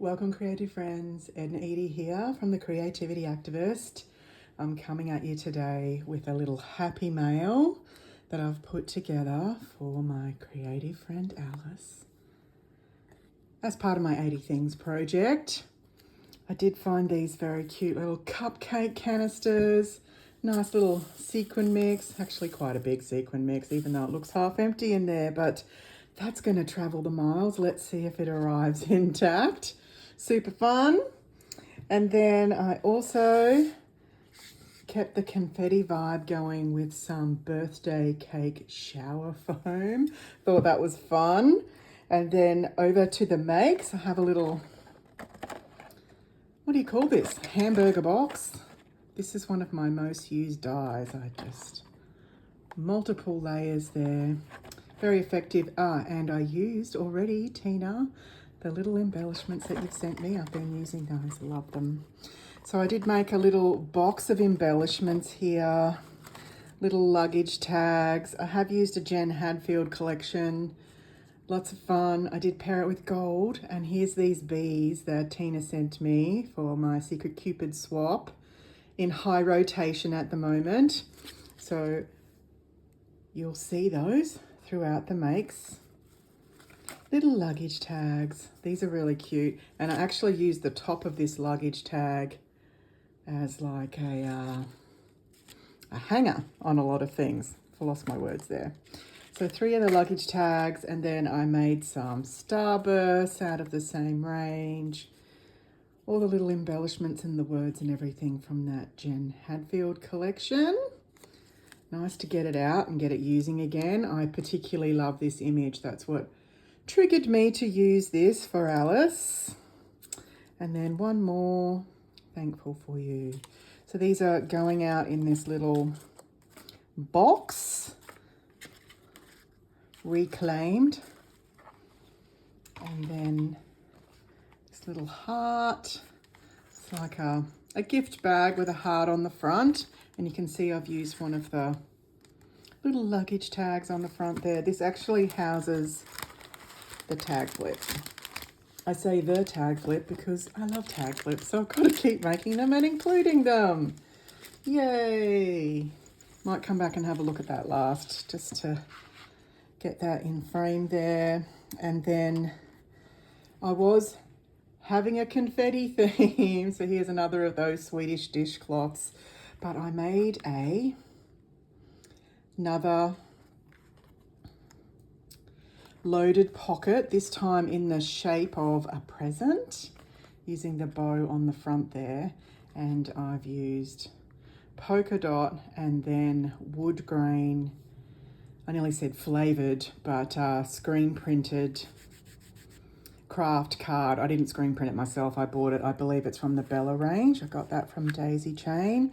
Welcome creative friends, Ed and Edie here from the Creativity Activist. I'm coming at you today with a little happy mail that I've put together for my creative friend Alice. As part of my 80 Things project, I did find these very cute little cupcake canisters, nice little sequin mix, actually quite a big sequin mix even though it looks half empty in there, but that's going to travel the miles. Let's see if it arrives intact. Super fun. And then I also kept the confetti vibe going with some birthday cake shower foam. Thought that was fun. And then over to the makes, I have a little, what do you call this? Hamburger box. This is one of my most used dies. Multiple layers there. Very effective. And I used already, Tina, the little embellishments that you've sent me. I've been using those, love them. So I did make a little box of embellishments here, little luggage tags. I have used a Jen Hadfield collection, lots of fun. I did pair it with gold, and here's these bees that Tina sent me for my Secret Cupid swap in high rotation at the moment. So you'll see those throughout the makes. Little luggage tags. These are really cute. And I actually used the top of this luggage tag as like a hanger on a lot of things. I lost my words there. So 3 of the luggage tags, and then I made some starbursts out of the same range. All the little embellishments and the words and everything from that Jen Hadfield collection. Nice to get it out and get it using again. I particularly love this image. That's what triggered me to use this for Alice. And then one more, thankful for you. So these are going out in this little box, reclaimed. And then this little heart. It's like a gift bag with a heart on the front. And you can see I've used one of the little luggage tags on the front there. This actually houses the tag flip. I say the tag flip because I love tag flips, so I've got to keep making them and including them. Yay! Might come back and have a look at that last, just to get that in frame there. And then I was having a confetti theme, so here's another of those Swedish dishcloths. But I made another loaded pocket, this time in the shape of a present, using the bow on the front there. And I've used polka dot and then wood grain, I nearly said flavored, but screen printed craft card. I didn't screen print it myself, I bought it. I believe it's from the Bella range. I got that from Daisy Chain.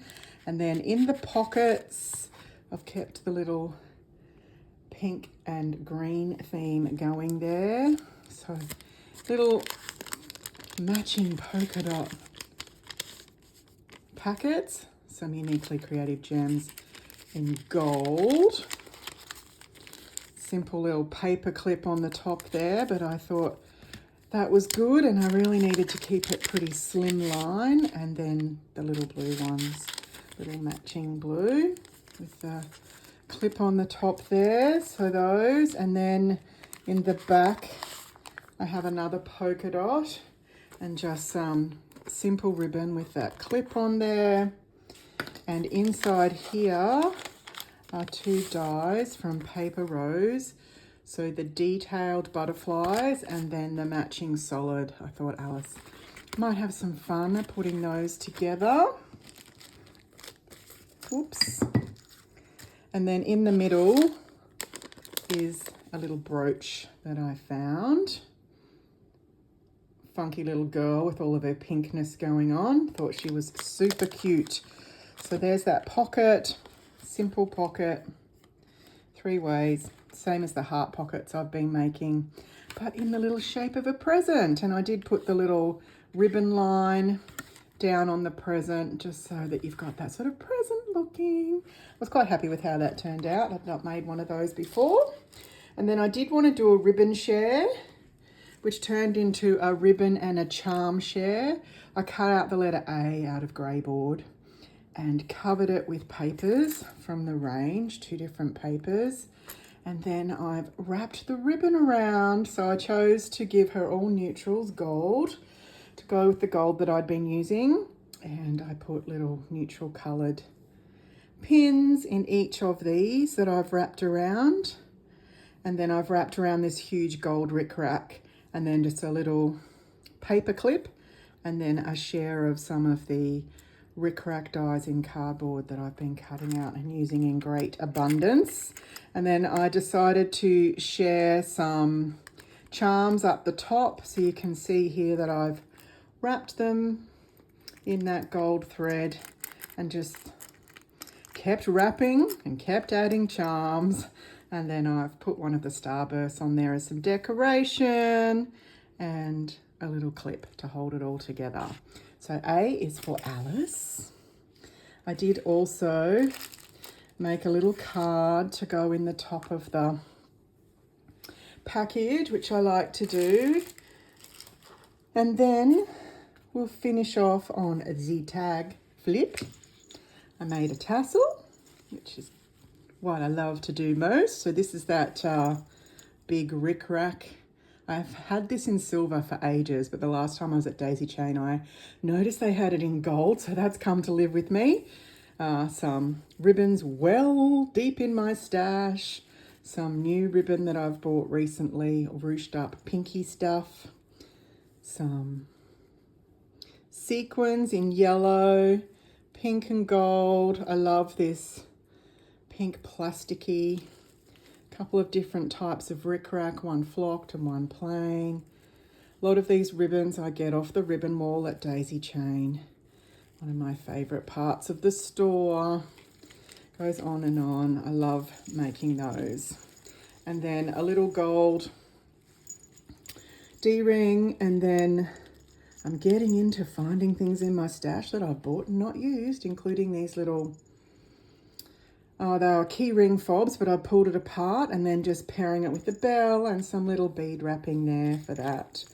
And then in the pockets, I've kept the little pink and green theme going there. So little matching polka dot packets, some uniquely creative gems in gold. Simple little paper clip on the top there, but I thought that was good and I really needed to keep it pretty slimline. And then the little blue ones, little matching blue with the clip on the top there, so those. And then in the back I have another polka dot and just some simple ribbon with that clip on there. And inside here are 2 dies from Paper Rose, so the detailed butterflies and then the matching solid. I thought Alice might have some fun putting those together. Oops. And then in the middle is a little brooch that I found. Funky little girl with all of her pinkness going on. Thought she was super cute. So there's that pocket, simple pocket, 3 ways, same as the heart pockets I've been making, but in the little shape of a present. And I did put the little ribbon line down on the present just so that you've got that sort of present looking. I was quite happy with how that turned out. I've not made one of those before. And then I did want to do a ribbon share which turned into a ribbon and a charm share. I cut out the letter A out of grey board and covered it with papers from the range, 2 different papers. And then I've wrapped the ribbon around. So I chose to give her all neutrals gold to go with the gold that I'd been using. And I put little neutral coloured pins in each of these that I've wrapped around. And then I've wrapped around this huge gold rickrack, and then just a little paper clip, and then a share of some of the rickrack dies in cardboard that I've been cutting out and using in great abundance. And then I decided to share some charms up the top, so you can see here that I've wrapped them in that gold thread and just kept wrapping and kept adding charms. And then I've put one of the starbursts on there as some decoration and a little clip to hold it all together. So A is for Alice. I did also make a little card to go in the top of the package, which I like to do. And then we'll finish off on the tag flip. I made a tassel, which is what I love to do most. So this is that big rickrack. I've had this in silver for ages, but the last time I was at Daisy Chain, I noticed they had it in gold, so that's come to live with me. Some ribbons well deep in my stash. Some new ribbon that I've bought recently, ruched up pinky stuff. Some sequins in yellow, pink and gold. I love this pink plasticky. Couple of different types of rickrack, one flocked and one plain. A lot of these ribbons I get off the ribbon wall at Daisy Chain. One of my favourite parts of the store. Goes on and on. I love making those. And then a little gold D-ring, and then I'm getting into finding things in my stash that I've bought and not used, including these little, they are key ring fobs, but I pulled it apart and then just pairing it with the bell and some little bead wrapping there for that.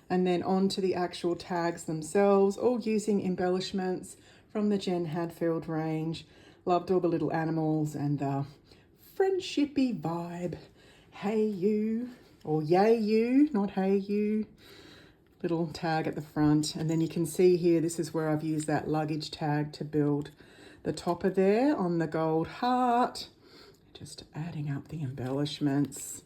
And then on to the actual tags themselves, all using embellishments from the Jen Hadfield range. Loved all the little animals and the friendshipy vibe. Hey you, or yay you, not hey you. Little tag at the front. And then you can see here, this is where I've used that luggage tag to build the topper there on the gold heart. Just adding up the embellishments.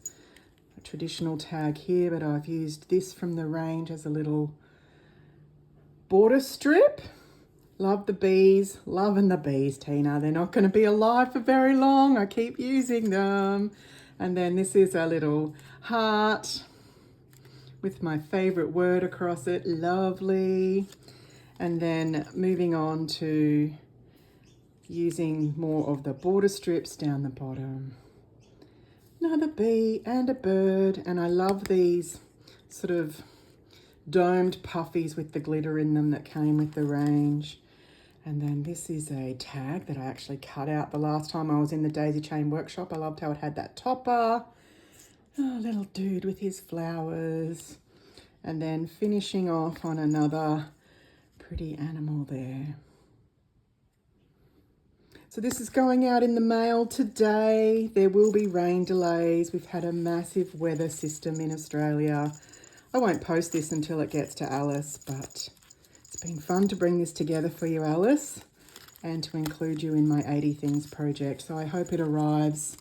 A traditional tag here, but I've used this from the range as a little border strip. Love the bees, loving the bees, Tina. They're not going to be alive for very long. I keep using them. And then this is a little heart with my favorite word across it, lovely. And then moving on to using more of the border strips down the bottom. Another bee and a bird, and I love these sort of domed puffies with the glitter in them that came with the range. And then this is a tag that I actually cut out the last time I was in the Daisy Chain workshop. I loved how it had that topper. Oh, little dude with his flowers. And then finishing off on another pretty animal there. So this is going out in the mail today. There will be rain delays. We've had a massive weather system in Australia. I won't post this until it gets to Alice, but it's been fun to bring this together for you, Alice, and to include you in my 80 Things project. So I hope it arrives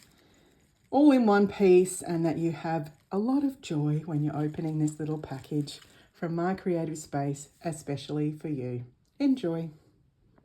all in one piece and that you have a lot of joy when you're opening this little package from my creative space, especially for you. Enjoy.